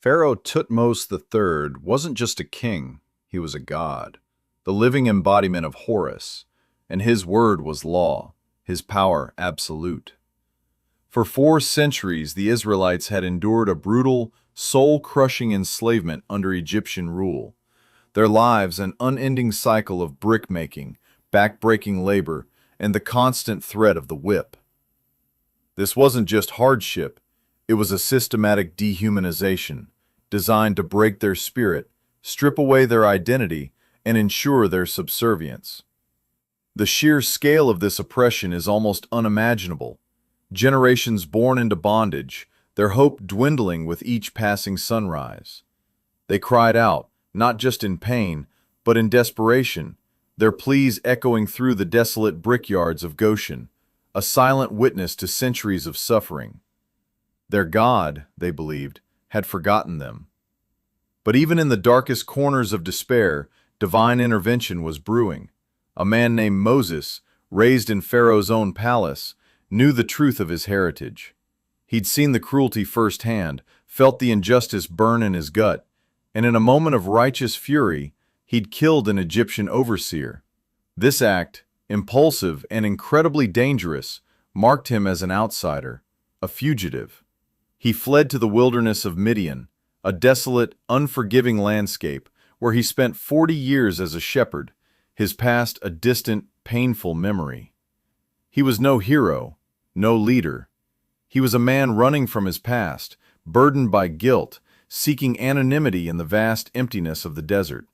Pharaoh Tutmos III wasn't just a king, he was a god, the living embodiment of Horus, and his word was law, his power absolute. For 4 centuries, the Israelites had endured a brutal, soul-crushing enslavement under Egyptian rule, their lives an unending cycle of brick-making, back-breaking labor, and the constant threat of the whip. This wasn't just hardship, it was a systematic dehumanization, designed to break their spirit, strip away their identity, and ensure their subservience. The sheer scale of this oppression is almost unimaginable. Generations born into bondage, their hope dwindling with each passing sunrise. They cried out, not just in pain, but in desperation, their pleas echoing through the desolate brickyards of Goshen, a silent witness to centuries of suffering. Their God, they believed, had forgotten them. But even in the darkest corners of despair, divine intervention was brewing. A man named Moses, raised in Pharaoh's own palace, knew the truth of his heritage. He'd seen the cruelty firsthand, felt the injustice burn in his gut, and in a moment of righteous fury, he'd killed an Egyptian overseer. This act, impulsive and incredibly dangerous, marked him as an outsider, a fugitive. He fled to the wilderness of Midian, a desolate, unforgiving landscape where he spent 40 years as a shepherd, his past a distant, painful memory. He was no hero, no leader. He was a man running from his past, burdened by guilt, seeking anonymity in the vast emptiness of the desert.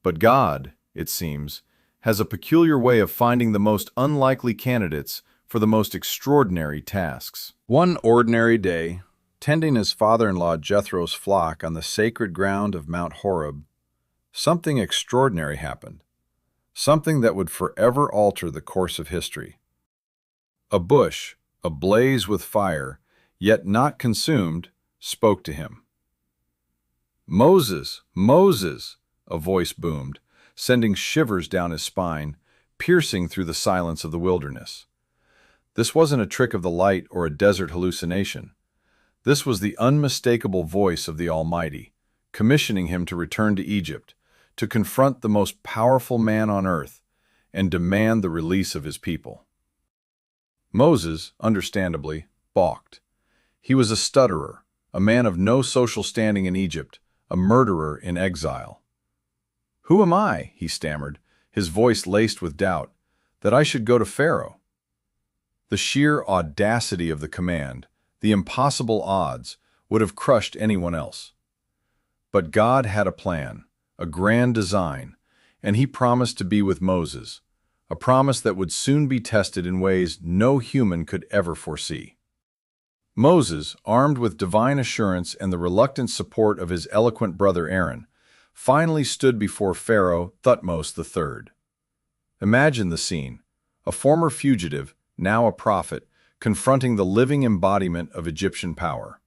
But God, it seems, has a peculiar way of finding the most unlikely candidates for the most extraordinary tasks. One ordinary day, tending his father-in-law Jethro's flock on the sacred ground of Mount Horeb, something extraordinary happened, something that would forever alter the course of history. A bush, ablaze with fire, yet not consumed, spoke to him. "Moses, Moses," a voice boomed, sending shivers down his spine, piercing through the silence of the wilderness. This wasn't a trick of the light or a desert hallucination. This was the unmistakable voice of the Almighty, commissioning him to return to Egypt, to confront the most powerful man on earth, and demand the release of his people. Moses, understandably, balked. He was a stutterer, a man of no social standing in Egypt, a murderer in exile. "Who am I," he stammered, his voice laced with doubt, "that I should go to Pharaoh?" The sheer audacity of the command, the impossible odds, would have crushed anyone else. But God had a plan, a grand design, and he promised to be with Moses, a promise that would soon be tested in ways no human could ever foresee. Moses, armed with divine assurance and the reluctant support of his eloquent brother Aaron, finally stood before Pharaoh Thutmose III. Imagine the scene, a former fugitive, now a prophet, confronting the living embodiment of Egyptian power.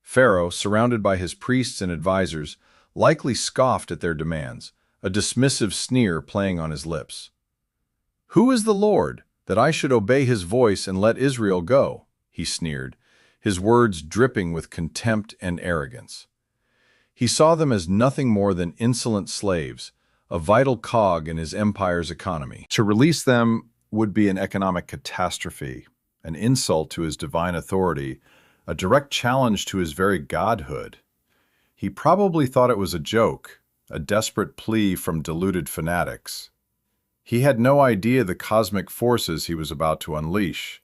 Pharaoh, surrounded by his priests and advisors, likely scoffed at their demands, a dismissive sneer playing on his lips. "Who is the Lord, that I should obey his voice and let Israel go?" he sneered, his words dripping with contempt and arrogance. He saw them as nothing more than insolent slaves, a vital cog in his empire's economy. To release them would be an economic catastrophe, an insult to his divine authority, a direct challenge to his very godhood. He probably thought it was a joke, a desperate plea from deluded fanatics. He had no idea the cosmic forces he was about to unleash,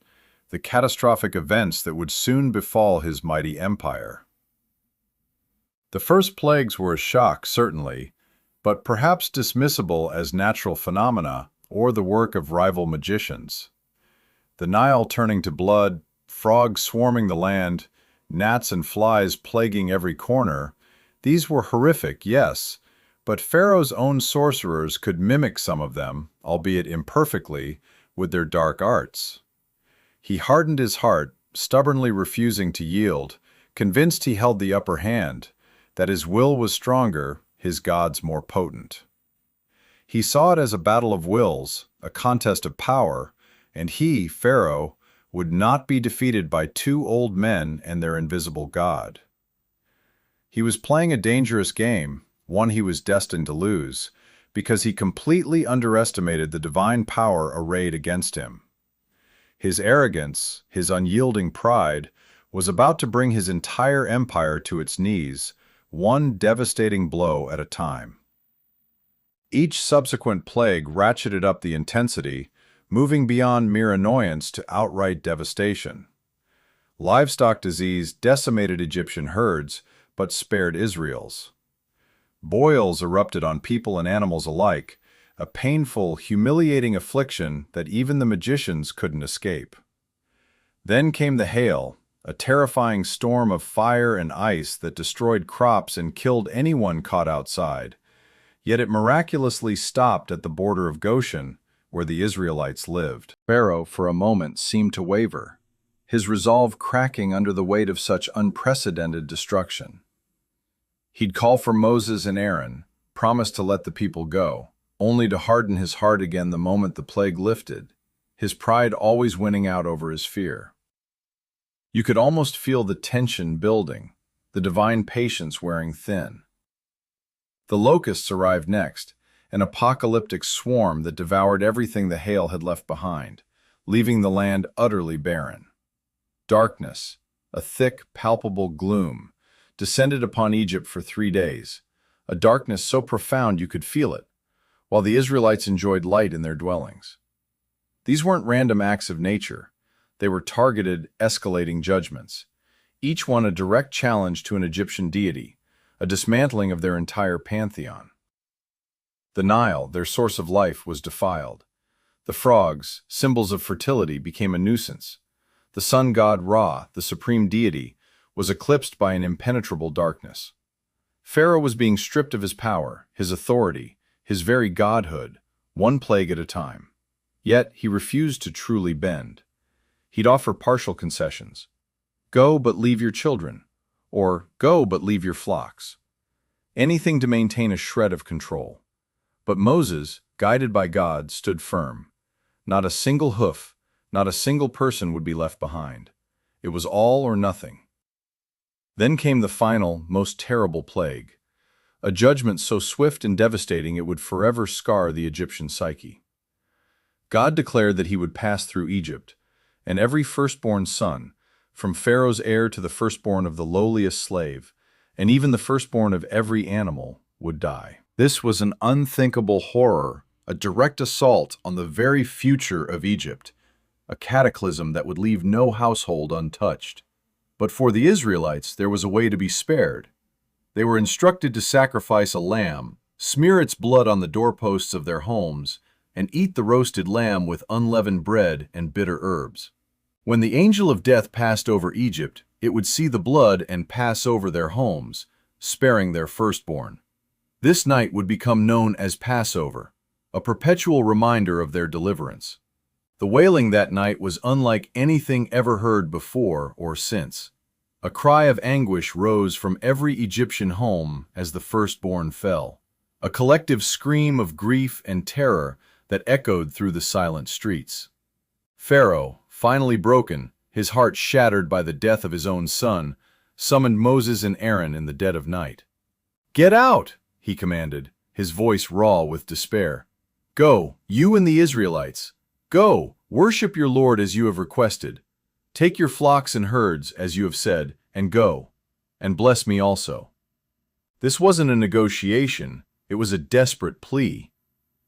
the catastrophic events that would soon befall his mighty empire. The first plagues were a shock, certainly, but perhaps dismissible as natural phenomena or the work of rival magicians. The Nile turning to blood, frogs swarming the land, gnats and flies plaguing every corner, these were horrific, yes, but Pharaoh's own sorcerers could mimic some of them, albeit imperfectly, with their dark arts. He hardened his heart, stubbornly refusing to yield, convinced he held the upper hand, that his will was stronger, his gods more potent. He saw it as a battle of wills, a contest of power, and he, Pharaoh, would not be defeated by 2 old men and their invisible god. He was playing a dangerous game, one he was destined to lose, because he completely underestimated the divine power arrayed against him. His arrogance, his unyielding pride, was about to bring his entire empire to its knees, one devastating blow at a time. Each subsequent plague ratcheted up the intensity, moving beyond mere annoyance to outright devastation. Livestock disease decimated Egyptian herds, but spared Israel's. Boils erupted on people and animals alike, a painful, humiliating affliction that even the magicians couldn't escape. Then came the hail, a terrifying storm of fire and ice that destroyed crops and killed anyone caught outside. Yet it miraculously stopped at the border of Goshen, where the Israelites lived. Pharaoh, for a moment, seemed to waver, his resolve cracking under the weight of such unprecedented destruction. He'd call for Moses and Aaron, promise to let the people go, only to harden his heart again the moment the plague lifted, his pride always winning out over his fear. You could almost feel the tension building, the divine patience wearing thin. The locusts arrived next, an apocalyptic swarm that devoured everything the hail had left behind, leaving the land utterly barren. Darkness, a thick, palpable gloom, descended upon Egypt for 3 days, a darkness so profound you could feel it, while the Israelites enjoyed light in their dwellings. These weren't random acts of nature. They were targeted, escalating judgments, each one a direct challenge to an Egyptian deity, a dismantling of their entire pantheon. The Nile, their source of life, was defiled. The frogs, symbols of fertility, became a nuisance. The sun god Ra, the supreme deity, was eclipsed by an impenetrable darkness. Pharaoh was being stripped of his power, his authority, his very godhood, one plague at a time. Yet he refused to truly bend. He'd offer partial concessions. Go, but leave your children. Or go, but leave your flocks. Anything to maintain a shred of control. But Moses, guided by God, stood firm. Not a single hoof, not a single person would be left behind. It was all or nothing. Then came the final, most terrible plague, a judgment so swift and devastating it would forever scar the Egyptian psyche. God declared that he would pass through Egypt, and every firstborn son, from Pharaoh's heir to the firstborn of the lowliest slave, and even the firstborn of every animal, would die. This was an unthinkable horror, a direct assault on the very future of Egypt, a cataclysm that would leave no household untouched. But for the Israelites, there was a way to be spared. They were instructed to sacrifice a lamb, smear its blood on the doorposts of their homes, and eat the roasted lamb with unleavened bread and bitter herbs. When the angel of death passed over Egypt, it would see the blood and pass over their homes, sparing their firstborn. This night would become known as Passover, a perpetual reminder of their deliverance. The wailing that night was unlike anything ever heard before or since. A cry of anguish rose from every Egyptian home as the firstborn fell, a collective scream of grief and terror that echoed through the silent streets. Pharaoh, finally broken, his heart shattered by the death of his own son, summoned Moses and Aaron in the dead of night. "Get out!" he commanded, his voice raw with despair. "Go, you and the Israelites. Go, worship your Lord as you have requested. Take your flocks and herds, as you have said, and go, and bless me also." This wasn't a negotiation, it was a desperate plea.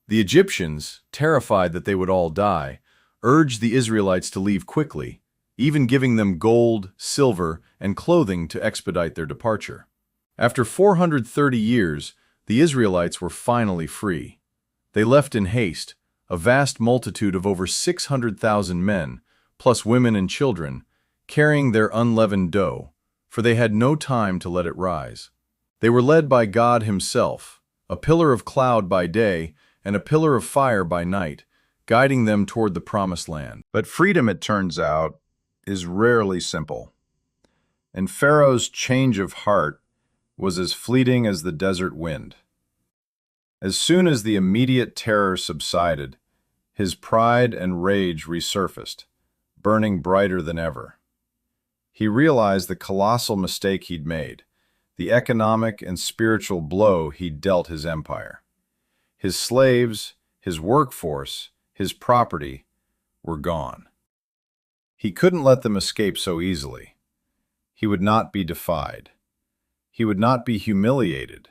The Egyptians, terrified that they would all die, urged the Israelites to leave quickly, even giving them gold, silver, and clothing to expedite their departure. After 430 years, the Israelites were finally free. They left in haste, a vast multitude of over 600,000 men, plus women and children, carrying their unleavened dough, for they had no time to let it rise. They were led by God himself, a pillar of cloud by day and a pillar of fire by night, guiding them toward the promised land. But freedom, it turns out, is rarely simple. And Pharaoh's change of heart was as fleeting as the desert wind. As soon as the immediate terror subsided, his pride and rage resurfaced, burning brighter than ever. He realized the colossal mistake he'd made, the economic and spiritual blow he dealt his empire. His slaves, his workforce, his property were gone. He couldn't let them escape so easily. He would not be defied. He would not be humiliated.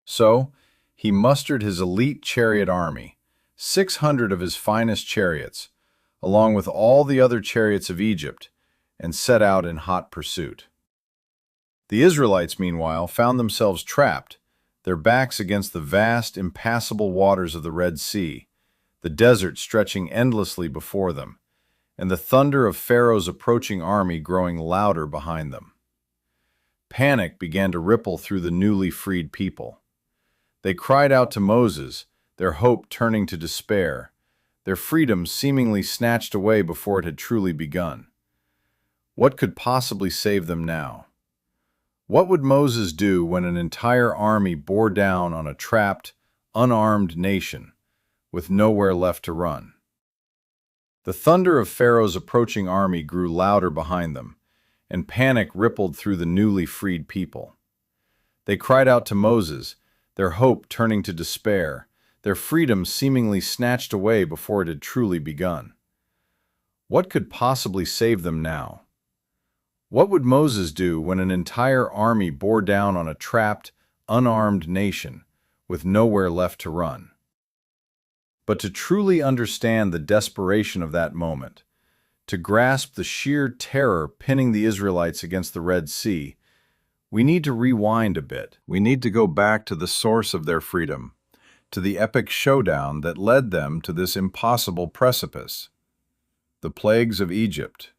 So, he mustered his elite chariot army, 600 of his finest chariots, along with all the other chariots of Egypt, and set out in hot pursuit. The Israelites, meanwhile, found themselves trapped, their backs against the vast, impassable waters of the Red Sea, the desert stretching endlessly before them, and the thunder of Pharaoh's approaching army growing louder behind them. Panic began to ripple through the newly freed people. They cried out to Moses, their hope turning to despair, their freedom seemingly snatched away before it had truly begun. What could possibly save them now? What would Moses do when an entire army bore down on a trapped, unarmed nation, with nowhere left to run? The thunder of Pharaoh's approaching army grew louder behind them, and panic rippled through the newly freed people. They cried out to Moses, their hope turning to despair, their freedom seemingly snatched away before it had truly begun. What could possibly save them now? What would Moses do when an entire army bore down on a trapped, unarmed nation, with nowhere left to run? But to truly understand the desperation of that moment, to grasp the sheer terror pinning the Israelites against the Red Sea, we need to rewind a bit. We need to go back to the source of their freedom, to the epic showdown that led them to this impossible precipice, the plagues of Egypt.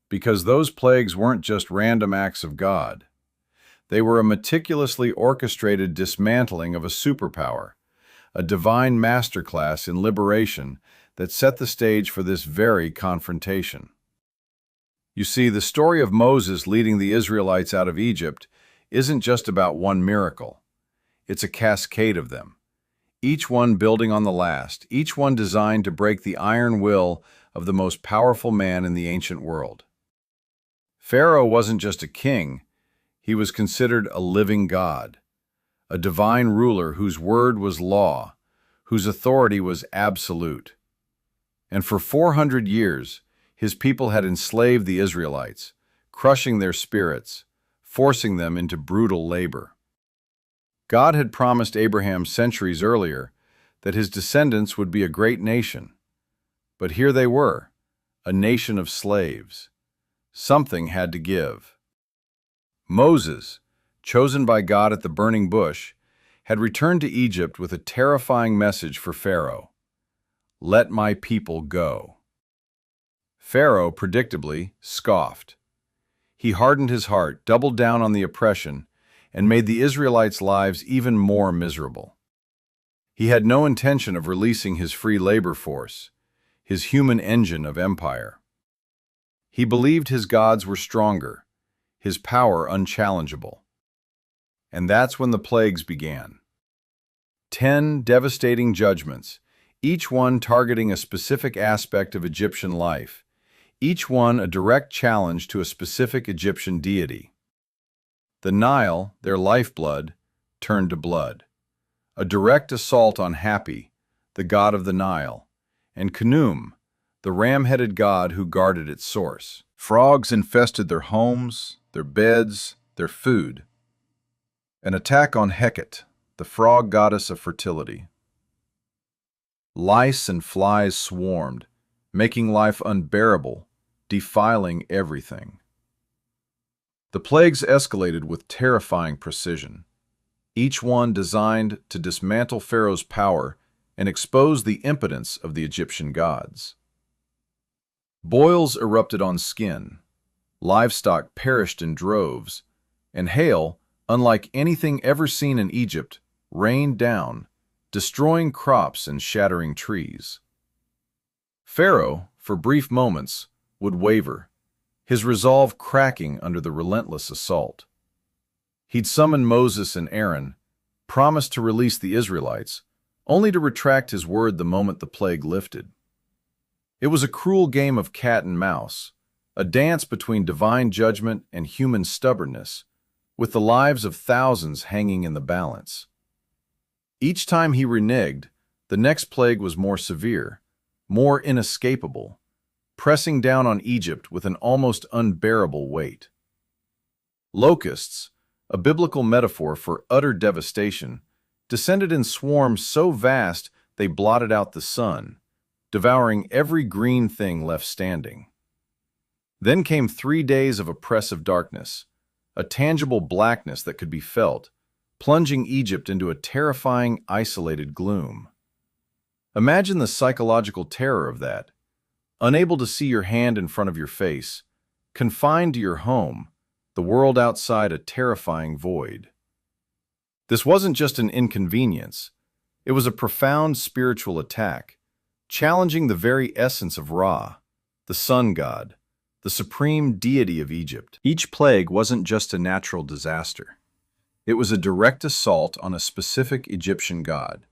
Because those plagues weren't just random acts of God. They were a meticulously orchestrated dismantling of a superpower, a divine masterclass in liberation that set the stage for this very confrontation. You see, the story of Moses leading the Israelites out of Egypt isn't just about one miracle. It's a cascade of them, each one building on the last, each one designed to break the iron will of the most powerful man in the ancient world. Pharaoh wasn't just a king, he was considered a living god, a divine ruler whose word was law, whose authority was absolute. And for 400 years, his people had enslaved the Israelites, crushing their spirits, forcing them into brutal labor. God had promised Abraham centuries earlier that his descendants would be a great nation. But here they were, a nation of slaves. Something had to give. Moses, chosen by God at the burning bush, had returned to Egypt with a terrifying message for Pharaoh. "Let my people go." Pharaoh, predictably, scoffed. He hardened his heart, doubled down on the oppression, and made the Israelites' lives even more miserable. He had no intention of releasing his free labor force, his human engine of empire. He believed his gods were stronger, his power unchallengeable. And that's when the plagues began. 10 devastating judgments, each one targeting a specific aspect of Egyptian life, each one a direct challenge to a specific Egyptian deity. The Nile, their lifeblood, turned to blood. A direct assault on Hapi, the god of the Nile, and Khnum, the ram-headed god who guarded its source. Frogs infested their homes, their beds, their food. An attack on Hecate, the frog goddess of fertility. Lice and flies swarmed, making life unbearable, defiling everything. The plagues escalated with terrifying precision, each one designed to dismantle Pharaoh's power and expose the impotence of the Egyptian gods. Boils erupted on skin, livestock perished in droves, and hail, unlike anything ever seen in Egypt, rained down, destroying crops and shattering trees. Pharaoh, for brief moments, would waver, his resolve cracking under the relentless assault. He'd summon Moses and Aaron, promised to release the Israelites, only to retract his word the moment the plague lifted. It was a cruel game of cat and mouse, a dance between divine judgment and human stubbornness, with the lives of thousands hanging in the balance. Each time he reneged, the next plague was more severe, more inescapable, pressing down on Egypt with an almost unbearable weight. Locusts, a biblical metaphor for utter devastation, descended in swarms so vast they blotted out the sun, devouring every green thing left standing. Then came 3 days of oppressive darkness, a tangible blackness that could be felt, plunging Egypt into a terrifying, isolated gloom. Imagine the psychological terror of that. Unable to see your hand in front of your face, confined to your home, the world outside a terrifying void. This wasn't just an inconvenience. It was a profound spiritual attack, challenging the very essence of Ra, the sun god, the supreme deity of Egypt. Each plague wasn't just a natural disaster. It was a direct assault on a specific Egyptian god,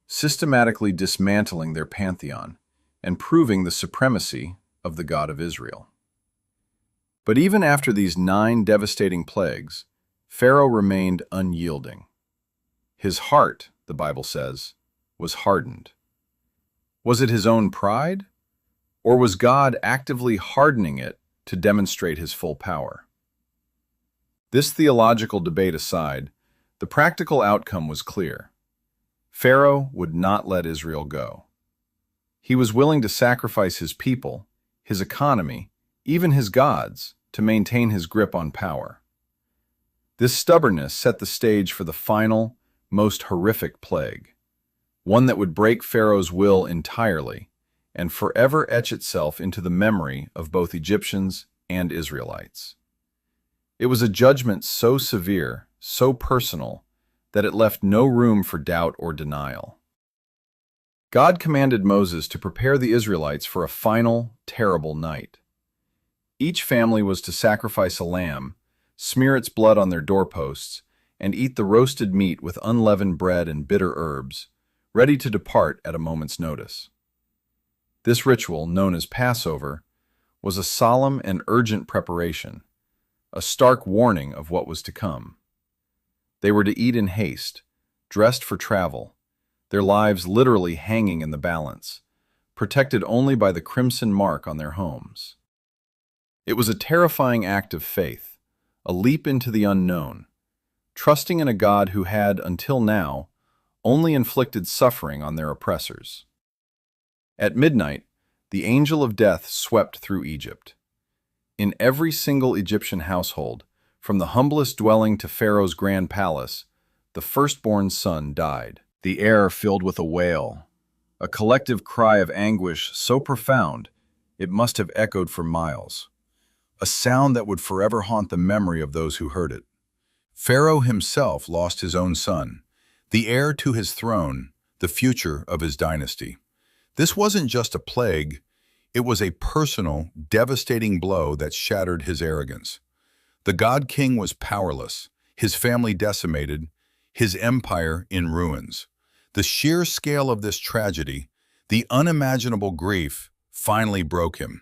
systematically dismantling their pantheon and proving the supremacy of the God of Israel. But even after these 9 devastating plagues, Pharaoh remained unyielding. His heart, the Bible says, was hardened. Was it his own pride? Or was God actively hardening it to demonstrate his full power? This theological debate aside, the practical outcome was clear. Pharaoh would not let Israel go. He was willing to sacrifice his people, his economy, even his gods, to maintain his grip on power. This stubbornness set the stage for the final, most horrific plague, one that would break Pharaoh's will entirely and forever etch itself into the memory of both Egyptians and Israelites. It was a judgment so severe, so personal, that it left no room for doubt or denial. God commanded Moses to prepare the Israelites for a final, terrible night. Each family was to sacrifice a lamb, smear its blood on their doorposts, and eat the roasted meat with unleavened bread and bitter herbs, ready to depart at a moment's notice. This ritual, known as Passover, was a solemn and urgent preparation, a stark warning of what was to come. They were to eat in haste, dressed for travel, their lives literally hanging in the balance, protected only by the crimson mark on their homes. It was a terrifying act of faith, a leap into the unknown, trusting in a God who had, until now, only inflicted suffering on their oppressors. At midnight, the angel of death swept through Egypt. In every single Egyptian household, from the humblest dwelling to Pharaoh's grand palace, the firstborn son died. The air filled with a wail, a collective cry of anguish so profound it must have echoed for miles, a sound that would forever haunt the memory of those who heard it. Pharaoh himself lost his own son, the heir to his throne, the future of his dynasty. This wasn't just a plague, it was a personal, devastating blow that shattered his arrogance. The god-king was powerless, his family decimated, his empire in ruins. The sheer scale of this tragedy, the unimaginable grief, finally broke him.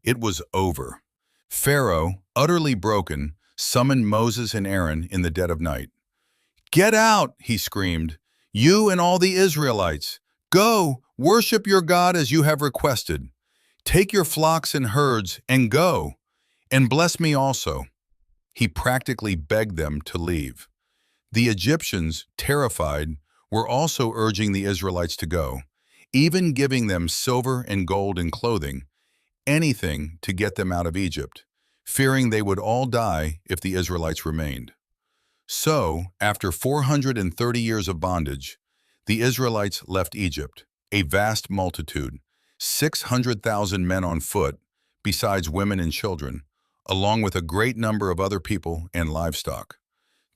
It was over. Pharaoh, utterly broken, summoned Moses and Aaron in the dead of night. "Get out," he screamed, "you and all the Israelites. Go, worship your God as you have requested. Take your flocks and herds and go, and bless me also." He practically begged them to leave. The Egyptians, terrified, were also urging the Israelites to go, even giving them silver and gold and clothing, anything to get them out of Egypt, fearing they would all die if the Israelites remained. So, after 430 years of bondage, the Israelites left Egypt, a vast multitude, 600,000 men on foot, besides women and children, along with a great number of other people and livestock.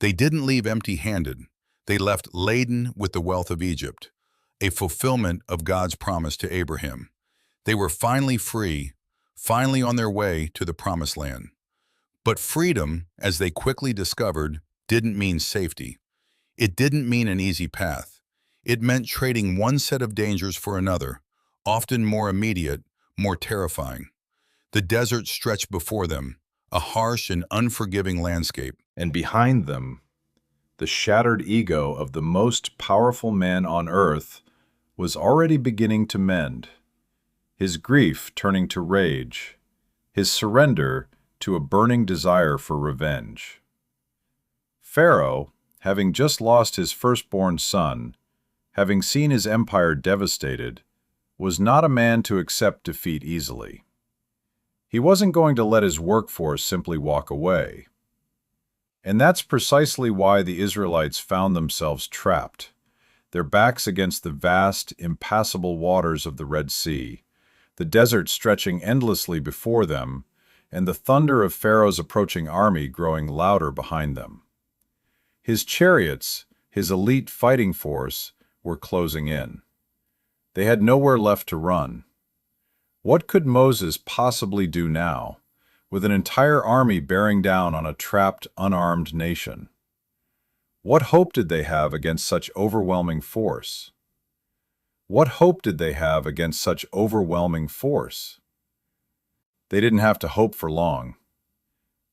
They didn't leave empty-handed. They left laden with the wealth of Egypt, a fulfillment of God's promise to Abraham. They were finally free, finally on their way to the Promised Land. But freedom, as they quickly discovered, didn't mean safety. It didn't mean an easy path. It meant trading one set of dangers for another, often more immediate, more terrifying. The desert stretched before them, a harsh and unforgiving landscape. And behind them, the shattered ego of the most powerful man on earth was already beginning to mend, his grief turning to rage, his surrender to a burning desire for revenge. Pharaoh, having just lost his firstborn son, having seen his empire devastated, was not a man to accept defeat easily. He wasn't going to let his workforce simply walk away. And that's precisely why the Israelites found themselves trapped, their backs against the vast, impassable waters of the Red Sea, the desert stretching endlessly before them, and the thunder of Pharaoh's approaching army growing louder behind them. His chariots, his elite fighting force, were closing in. They had nowhere left to run. What could Moses possibly do now, with an entire army bearing down on a trapped, unarmed nation? What hope did they have against such overwhelming force? What hope did they have against such overwhelming force? They didn't have to hope for long,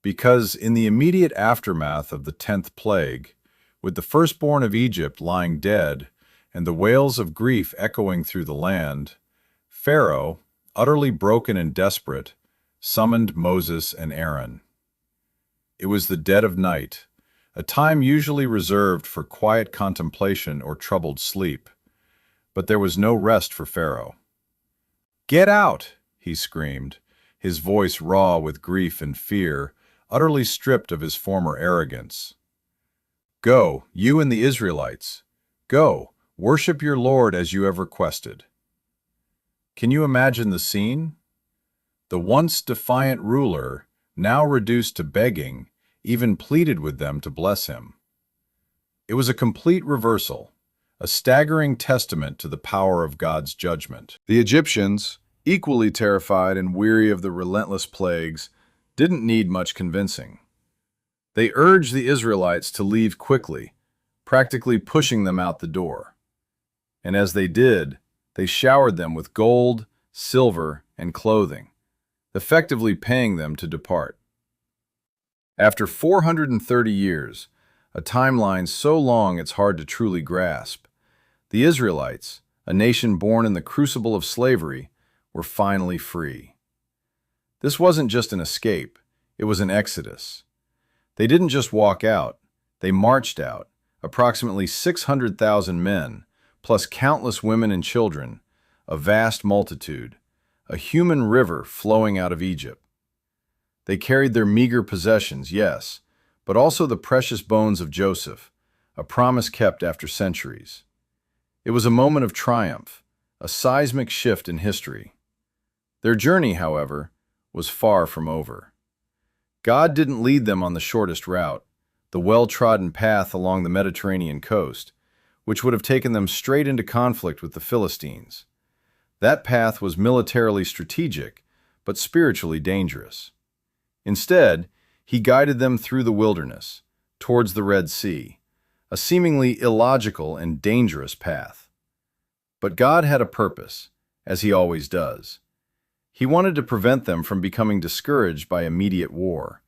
because in the immediate aftermath of the 10th plague, with the firstborn of Egypt lying dead and the wails of grief echoing through the land, Pharaoh, utterly broken and desperate, summoned Moses and Aaron. It was the dead of night, a time usually reserved for quiet contemplation or troubled sleep. But there was no rest for Pharaoh. "Get out!" he screamed, his voice raw with grief and fear, utterly stripped of his former arrogance. "Go, you and the Israelites. Go, worship your Lord as you have requested." Can you imagine the scene? The once defiant ruler, now reduced to begging, even pleaded with them to bless him. It was a complete reversal, a staggering testament to the power of God's judgment. The Egyptians, equally terrified and weary of the relentless plagues, didn't need much convincing. They urged the Israelites to leave quickly, practically pushing them out the door. And as they did, they showered them with gold, silver, and clothing, effectively paying them to depart. After 430 years, a timeline so long it's hard to truly grasp, the Israelites, a nation born in the crucible of slavery, were finally free. This wasn't just an escape, it was an exodus. They didn't just walk out, they marched out, approximately 600,000 men, plus countless women and children, a vast multitude, a human river flowing out of Egypt. They carried their meager possessions, yes, but also the precious bones of Joseph, a promise kept after centuries. It was a moment of triumph, a seismic shift in history. Their journey, however, was far from over. God didn't lead them on the shortest route, the well-trodden path along the Mediterranean coast, which would have taken them straight into conflict with the Philistines. That path was militarily strategic, but spiritually dangerous. Instead, he guided them through the wilderness, towards the Red Sea, a seemingly illogical and dangerous path. But God had a purpose, as he always does. He wanted to prevent them from becoming discouraged by immediate war,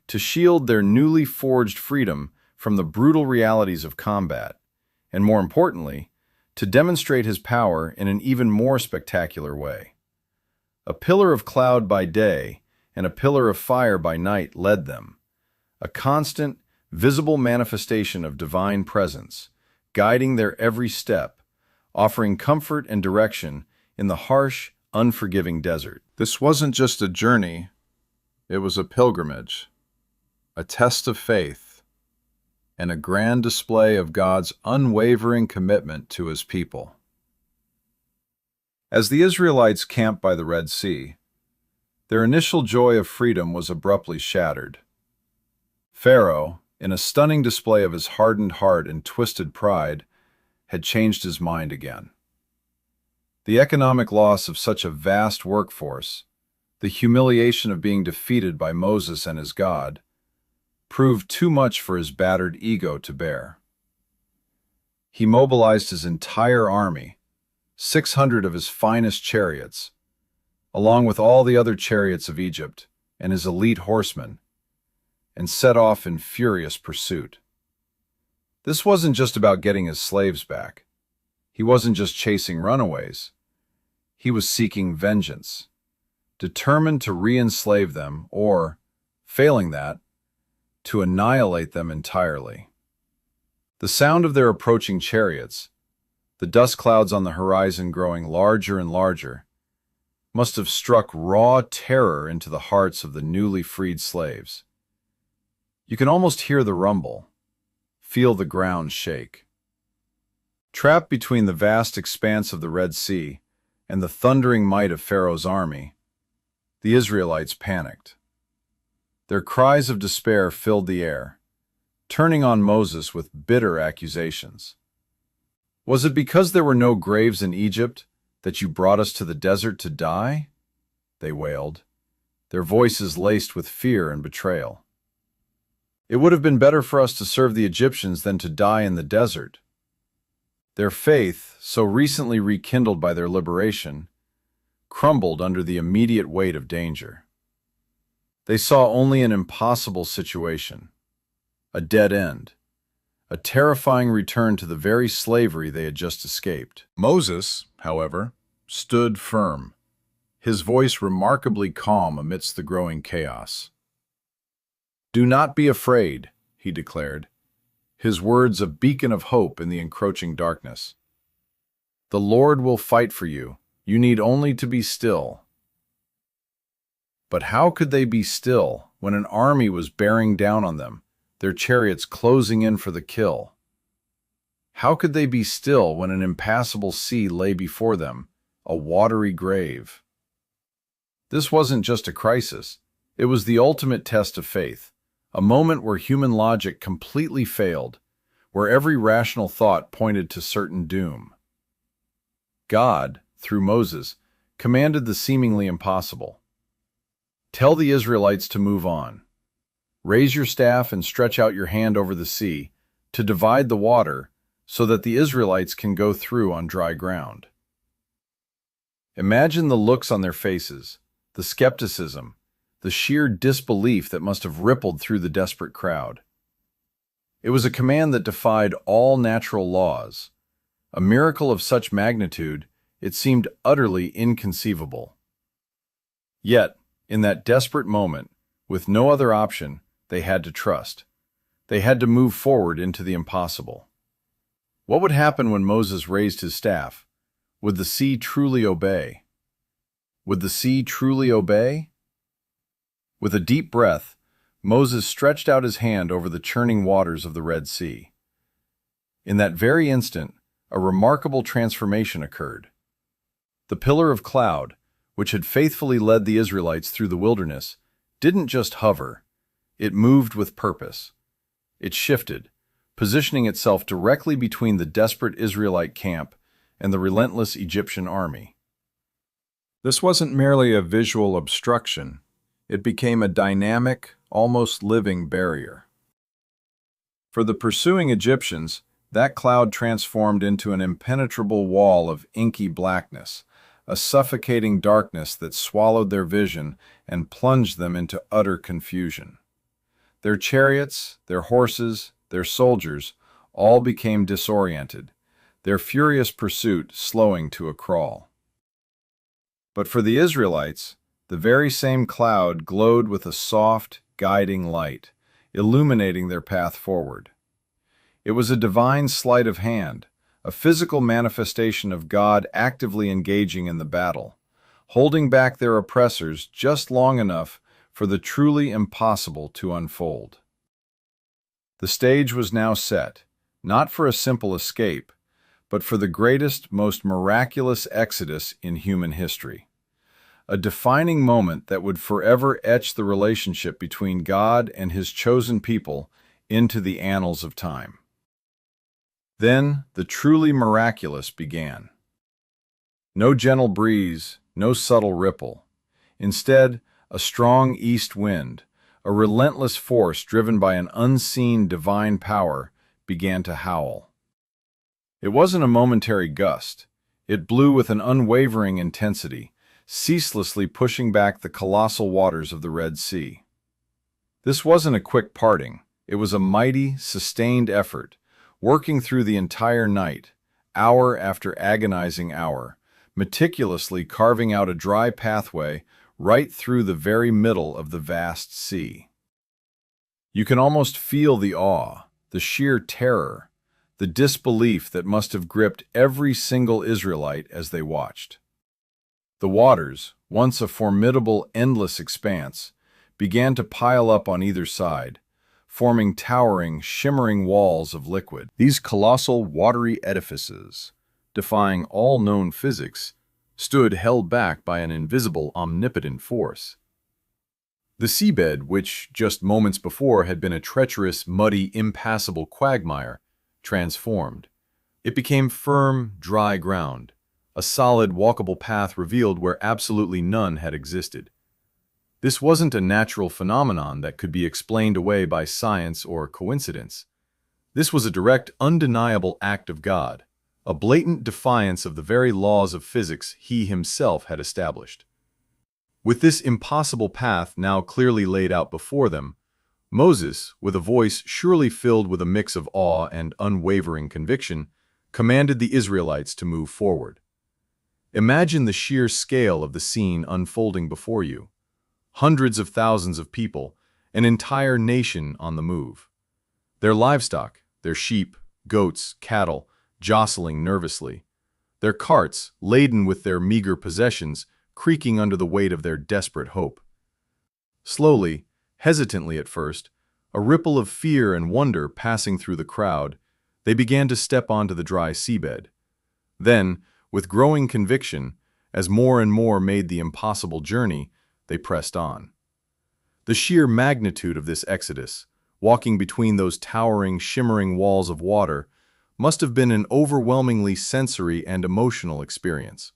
to shield their newly forged freedom from the brutal realities of combat, and more importantly, to demonstrate his power in an even more spectacular way. A pillar of cloud by day and a pillar of fire by night led them, a constant, visible manifestation of divine presence, guiding their every step, offering comfort and direction in the harsh, unforgiving desert. This wasn't just a journey, it was a pilgrimage, a test of faith, and a grand display of God's unwavering commitment to his people. As the Israelites camped by the Red Sea, their initial joy of freedom was abruptly shattered. Pharaoh, in a stunning display of his hardened heart and twisted pride, had changed his mind again. The economic loss of such a vast workforce, the humiliation of being defeated by Moses and his God, proved too much for his battered ego to bear. He mobilized his entire army, 600 of his finest chariots, along with all the other chariots of Egypt and his elite horsemen, and set off in furious pursuit. This wasn't just about getting his slaves back. He wasn't just chasing runaways. He was seeking vengeance, determined to re-enslave them or, failing that, to annihilate them entirely. The sound of their approaching chariots, the dust clouds on the horizon growing larger and larger, must have struck raw terror into the hearts of the newly freed slaves. You can almost hear the rumble, feel the ground shake. Trapped between the vast expanse of the Red Sea and the thundering might of Pharaoh's army, the Israelites panicked. Their cries of despair filled the air, turning on Moses with bitter accusations. "Was it because there were no graves in Egypt that you brought us to the desert to die?" they wailed, their voices laced with fear and betrayal. "It would have been better for us to serve the Egyptians than to die in the desert." Their faith, so recently rekindled by their liberation, crumbled under the immediate weight of danger. They saw only an impossible situation, a dead end, a terrifying return to the very slavery they had just escaped. Moses, however, stood firm, his voice remarkably calm amidst the growing chaos. "Do not be afraid," he declared, his words a beacon of hope in the encroaching darkness. "The Lord will fight for you. You need only to be still." But how could they be still when an army was bearing down on them, their chariots closing in for the kill? How could they be still when an impassable sea lay before them, a watery grave? This wasn't just a crisis. It was the ultimate test of faith, a moment where human logic completely failed, where every rational thought pointed to certain doom. God, through Moses, commanded the seemingly impossible. "Tell the Israelites to move on. Raise your staff and stretch out your hand over the sea to divide the water so that the Israelites can go through on dry ground." Imagine the looks on their faces, the skepticism, the sheer disbelief that must have rippled through the desperate crowd. It was a command that defied all natural laws. A miracle of such magnitude, it seemed utterly inconceivable. Yet, in that desperate moment, with no other option, they had to trust. They had to move forward into the impossible. What would happen when Moses raised his staff? Would the sea truly obey? Would the sea truly obey? With a deep breath, Moses stretched out his hand over the churning waters of the Red Sea. In that very instant, a remarkable transformation occurred. The pillar of cloud, which had faithfully led the Israelites through the wilderness, didn't just hover. It moved with purpose. It shifted, positioning itself directly between the desperate Israelite camp and the relentless Egyptian army. This wasn't merely a visual obstruction. It became a dynamic, almost living barrier. For the pursuing Egyptians, that cloud transformed into an impenetrable wall of inky blackness, a suffocating darkness that swallowed their vision and plunged them into utter confusion. Their chariots, their horses, their soldiers all became disoriented, their furious pursuit slowing to a crawl. But for the Israelites, the very same cloud glowed with a soft, guiding light, illuminating their path forward. It was a divine sleight of hand, a physical manifestation of God actively engaging in the battle, holding back their oppressors just long enough for the truly impossible to unfold. The stage was now set, not for a simple escape, but for the greatest, most miraculous exodus in human history. A defining moment that would forever etch the relationship between God and His chosen people into the annals of time. Then the truly miraculous began. No gentle breeze, no subtle ripple. Instead, a strong east wind, a relentless force driven by an unseen divine power, began to howl. It wasn't a momentary gust. It blew with an unwavering intensity, ceaselessly pushing back the colossal waters of the Red Sea. This wasn't a quick parting. It was a mighty, sustained effort, working through the entire night, hour after agonizing hour, meticulously carving out a dry pathway right through the very middle of the vast sea. You can almost feel the awe, the sheer terror, the disbelief that must have gripped every single Israelite as they watched. The waters, once a formidable, endless expanse, began to pile up on either side, forming towering, shimmering walls of liquid. These colossal, watery edifices, defying all known physics, stood held back by an invisible, omnipotent force. The seabed, which just moments before had been a treacherous, muddy, impassable quagmire, transformed. It became firm, dry ground, a solid, walkable path revealed where absolutely none had existed. This wasn't a natural phenomenon that could be explained away by science or coincidence. This was a direct, undeniable act of God, a blatant defiance of the very laws of physics he himself had established. With this impossible path now clearly laid out before them, Moses, with a voice surely filled with a mix of awe and unwavering conviction, commanded the Israelites to move forward. Imagine the sheer scale of the scene unfolding before you. Hundreds of thousands of people, an entire nation on the move. Their livestock, their sheep, goats, cattle, jostling nervously. Their carts, laden with their meager possessions, creaking under the weight of their desperate hope. Slowly, hesitantly at first, a ripple of fear and wonder passing through the crowd, they began to step onto the dry seabed. Then, with growing conviction, as more and more made the impossible journey, they pressed on. The sheer magnitude of this exodus, walking between those towering, shimmering walls of water, must have been an overwhelmingly sensory and emotional experience.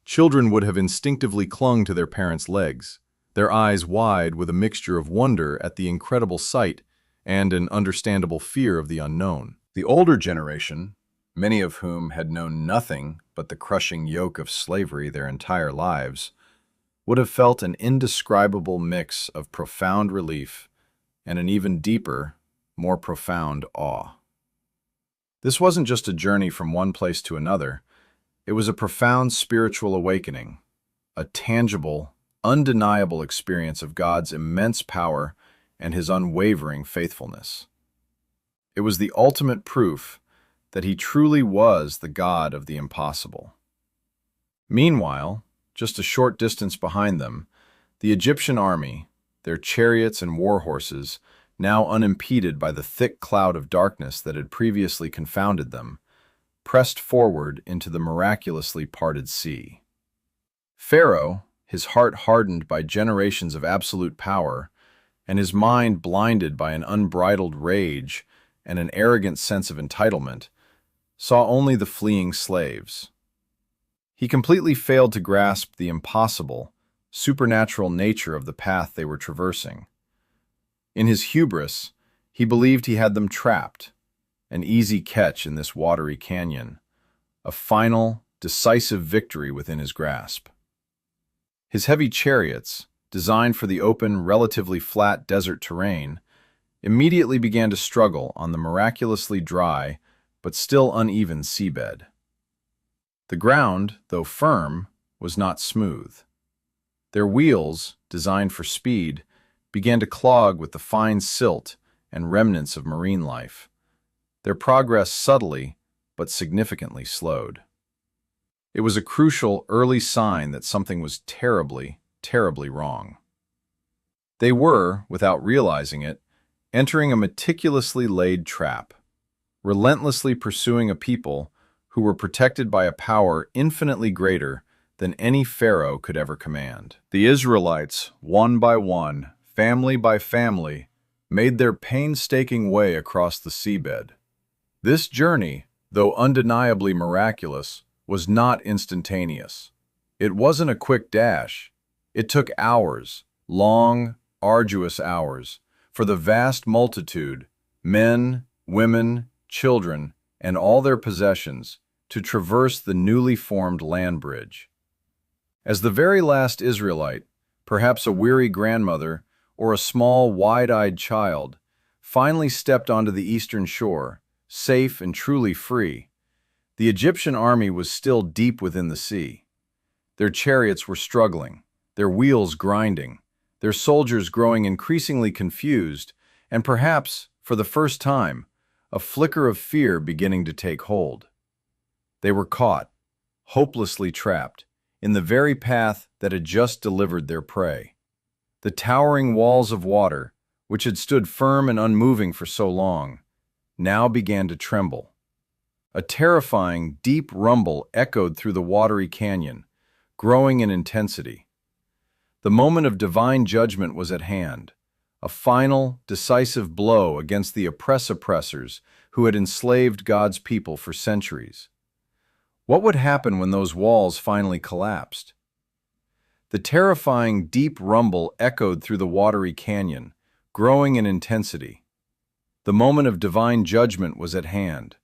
Children would have instinctively clung to their parents' legs, their eyes wide with a mixture of wonder at the incredible sight and an understandable fear of the unknown. The older generation, many of whom had known nothing but the crushing yoke of slavery their entire lives, would have felt an indescribable mix of profound relief and an even deeper, more profound awe. This wasn't just a journey from one place to another. It was a profound spiritual awakening, a tangible, undeniable experience of God's immense power and his unwavering faithfulness. It was the ultimate proof that he truly was the God of the impossible. Meanwhile, just a short distance behind them, the Egyptian army, their chariots and war horses, now unimpeded by the thick cloud of darkness that had previously confounded them, pressed forward into the miraculously parted sea. Pharaoh, his heart hardened by generations of absolute power, and his mind blinded by an unbridled rage and an arrogant sense of entitlement, saw only the fleeing slaves. He completely failed to grasp the impossible, supernatural nature of the path they were traversing. In his hubris, he believed he had them trapped, an easy catch in this watery canyon, a final, decisive victory within his grasp. His heavy chariots, designed for the open, relatively flat desert terrain, immediately began to struggle on the miraculously dry but still uneven seabed. The ground, though firm, was not smooth. Their wheels, designed for speed, began to clog with the fine silt and remnants of marine life. Their progress subtly but significantly slowed. It was a crucial early sign that something was terribly, terribly wrong. They were, without realizing it, entering a meticulously laid trap, relentlessly pursuing a people who were protected by a power infinitely greater than any Pharaoh could ever command. The Israelites, one by one, family by family, made their painstaking way across the seabed. This journey, though undeniably miraculous, was not instantaneous. It wasn't a quick dash. It took hours, long, arduous hours, for the vast multitude, men, women, children, and all their possessions, to traverse the newly formed land bridge. As the very last Israelite, perhaps a weary grandmother or a small, wide-eyed child, finally stepped onto the eastern shore, safe and truly free, the Egyptian army was still deep within the sea. Their chariots were struggling, their wheels grinding, their soldiers growing increasingly confused, and perhaps, for the first time, a flicker of fear beginning to take hold. They were caught, hopelessly trapped, in the very path that had just delivered their prey. The towering walls of water, which had stood firm and unmoving for so long, now began to tremble. A terrifying, deep rumble echoed through the watery canyon, growing in intensity. The moment of divine judgment was at hand, a final, decisive blow against the oppressors who had enslaved God's people for centuries. What would happen when those walls finally collapsed? The terrifying, deep rumble echoed through the watery canyon, growing in intensity. The moment of divine judgment was at hand,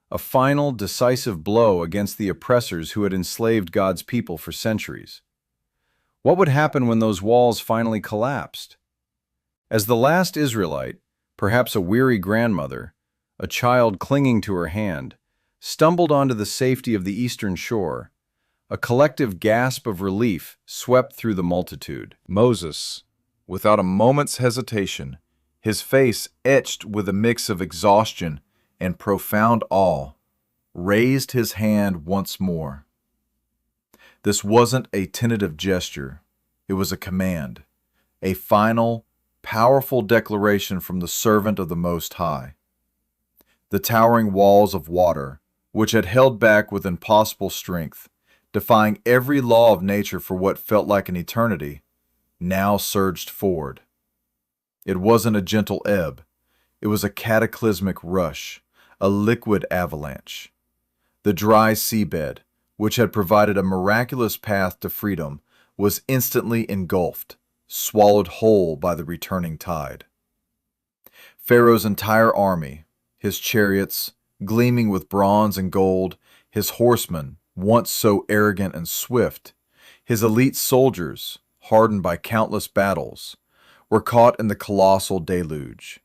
a final, decisive blow against the oppressors who had enslaved God's people for centuries. What would happen when those walls finally collapsed? As the last Israelite, perhaps a weary grandmother, a child clinging to her hand, stumbled onto the safety of the eastern shore, a collective gasp of relief swept through the multitude. Moses, without a moment's hesitation, his face etched with a mix of exhaustion and profound awe, raised his hand once more. This wasn't a tentative gesture, it was a command, a final, powerful declaration from the servant of the Most High. The towering walls of water, which had held back with impossible strength, defying every law of nature for what felt like an eternity, now surged forward. It wasn't a gentle ebb, it was a cataclysmic rush, a liquid avalanche. The dry seabed, which had provided a miraculous path to freedom, was instantly engulfed, swallowed whole by the returning tide. Pharaoh's entire army, his chariots, gleaming with bronze and gold, his horsemen, once so arrogant and swift, his elite soldiers, hardened by countless battles, were caught in the colossal deluge.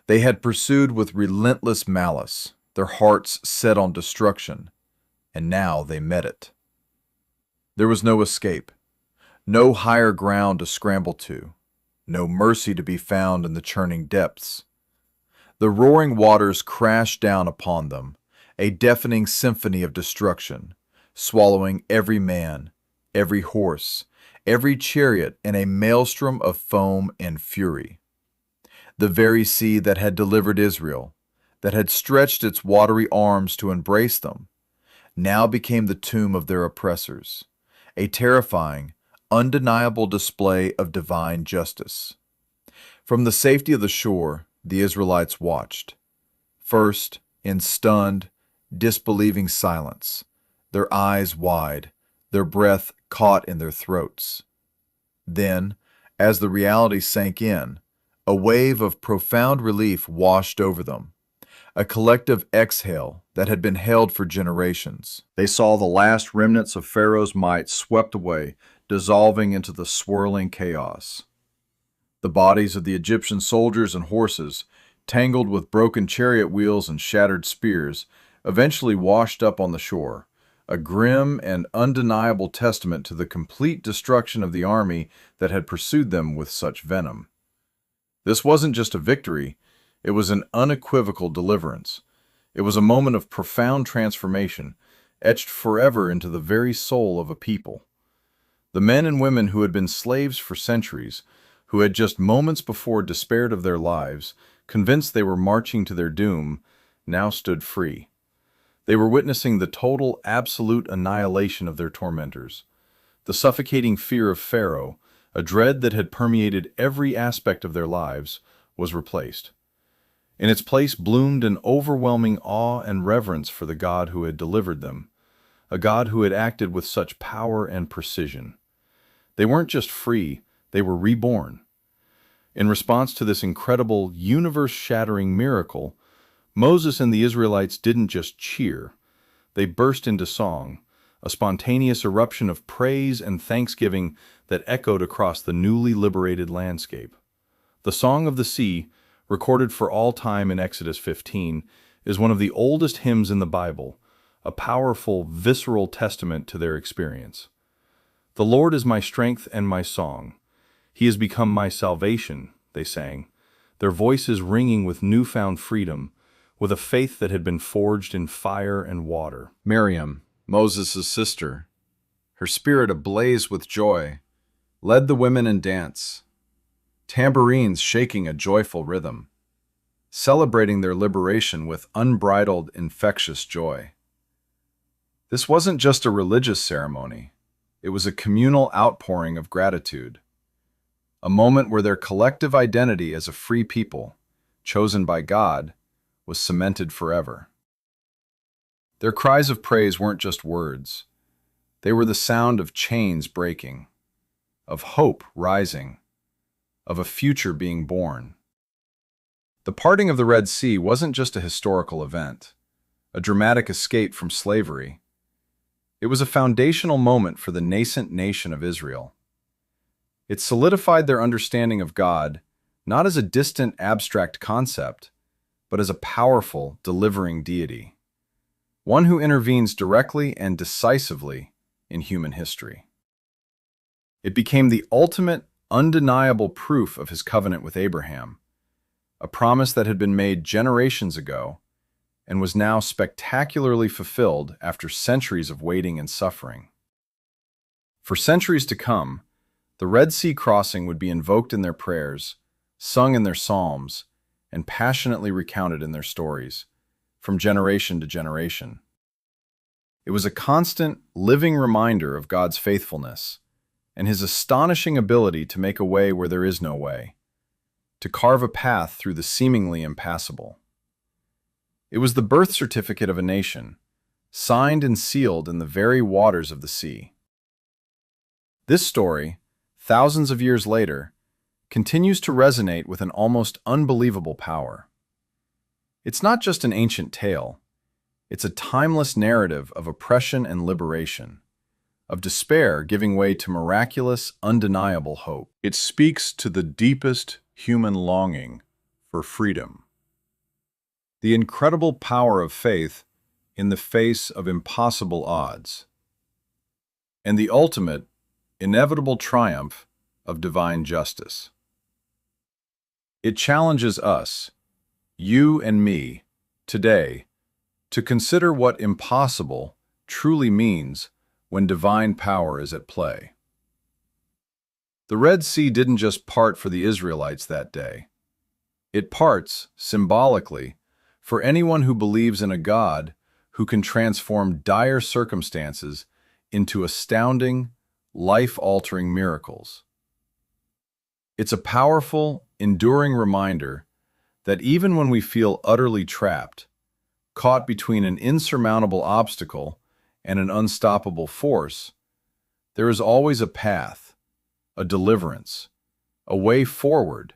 They had pursued with relentless malice, their hearts set on destruction, and now they met it. There was no escape, no higher ground to scramble to, no mercy to be found in the churning depths. The roaring waters crashed down upon them, a deafening symphony of destruction, swallowing every man, every horse, every chariot in a maelstrom of foam and fury. The very sea that had delivered Israel, that had stretched its watery arms to embrace them, now became the tomb of their oppressors, a terrifying, undeniable display of divine justice. From the safety of the shore, the Israelites watched, first in stunned, disbelieving silence, their eyes wide, their breath caught in their throats. Then, as the reality sank in, a wave of profound relief washed over them, a collective exhale that had been held for generations. They saw the last remnants of Pharaoh's might swept away, dissolving into the swirling chaos. The bodies of the Egyptian soldiers and horses, tangled with broken chariot wheels and shattered spears, eventually washed up on the shore, a grim and undeniable testament to the complete destruction of the army that had pursued them with such venom. This wasn't just a victory, it was an unequivocal deliverance. It was a moment of profound transformation, etched forever into the very soul of a people. The men and women who had been slaves for centuries, who had just moments before despaired of their lives, convinced they were marching to their doom, now stood free. They were witnessing the total, absolute annihilation of their tormentors. The suffocating fear of Pharaoh, a dread that had permeated every aspect of their lives, was replaced. In its place bloomed an overwhelming awe and reverence for the God who had delivered them, a God who had acted with such power and precision. They weren't just free, they were reborn. In response to this incredible, universe-shattering miracle, Moses and the Israelites didn't just cheer. They burst into song, a spontaneous eruption of praise and thanksgiving that echoed across the newly liberated landscape. The Song of the Sea, recorded for all time in Exodus 15, is one of the oldest hymns in the Bible, a powerful, visceral testament to their experience. "The Lord is my strength and my song. He has become my salvation," they sang, their voices ringing with newfound freedom, with a faith that had been forged in fire and water. Miriam, Moses' sister, her spirit ablaze with joy, led the women in dance, tambourines shaking a joyful rhythm, celebrating their liberation with unbridled, infectious joy. This wasn't just a religious ceremony. It was a communal outpouring of gratitude, a moment where their collective identity as a free people, chosen by God, was cemented forever. Their cries of praise weren't just words. They were the sound of chains breaking, of hope rising, of a future being born. The parting of the Red Sea wasn't just a historical event, a dramatic escape from slavery. It was a foundational moment for the nascent nation of Israel. It solidified their understanding of God, not as a distant, abstract concept, but as a powerful, delivering deity, one who intervenes directly and decisively in human history. It became the ultimate, undeniable proof of his covenant with Abraham, a promise that had been made generations ago and was now spectacularly fulfilled after centuries of waiting and suffering. For centuries to come, the Red Sea crossing would be invoked in their prayers, sung in their psalms, and passionately recounted in their stories, from generation to generation. It was a constant, living reminder of God's faithfulness and his astonishing ability to make a way where there is no way, to carve a path through the seemingly impassable. It was the birth certificate of a nation, signed and sealed in the very waters of the sea. This story, thousands of years later, continues to resonate with an almost unbelievable power. It's not just an ancient tale. It's a timeless narrative of oppression and liberation, of despair giving way to miraculous, undeniable hope. It speaks to the deepest human longing for freedom, the incredible power of faith in the face of impossible odds, and the ultimate, inevitable triumph of divine justice. It challenges us, you and me, today, to consider what impossible truly means when divine power is at play. The Red Sea didn't just part for the Israelites that day. It parts, symbolically, for anyone who believes in a God who can transform dire circumstances into astounding, life-altering miracles. It's a powerful, enduring reminder that even when we feel utterly trapped, caught between an insurmountable obstacle and an unstoppable force, there is always a path, a deliverance, a way forward,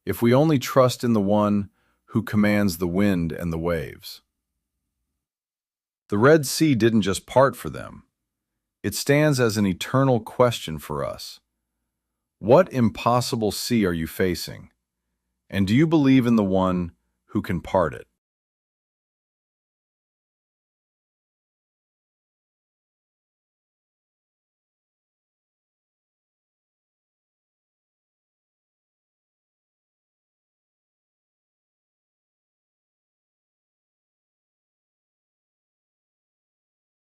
if we only trust in the one who commands the wind and the waves. The Red Sea didn't just part for them. It stands as an eternal question for us. What impossible sea are you facing? And do you believe in the one who can part it?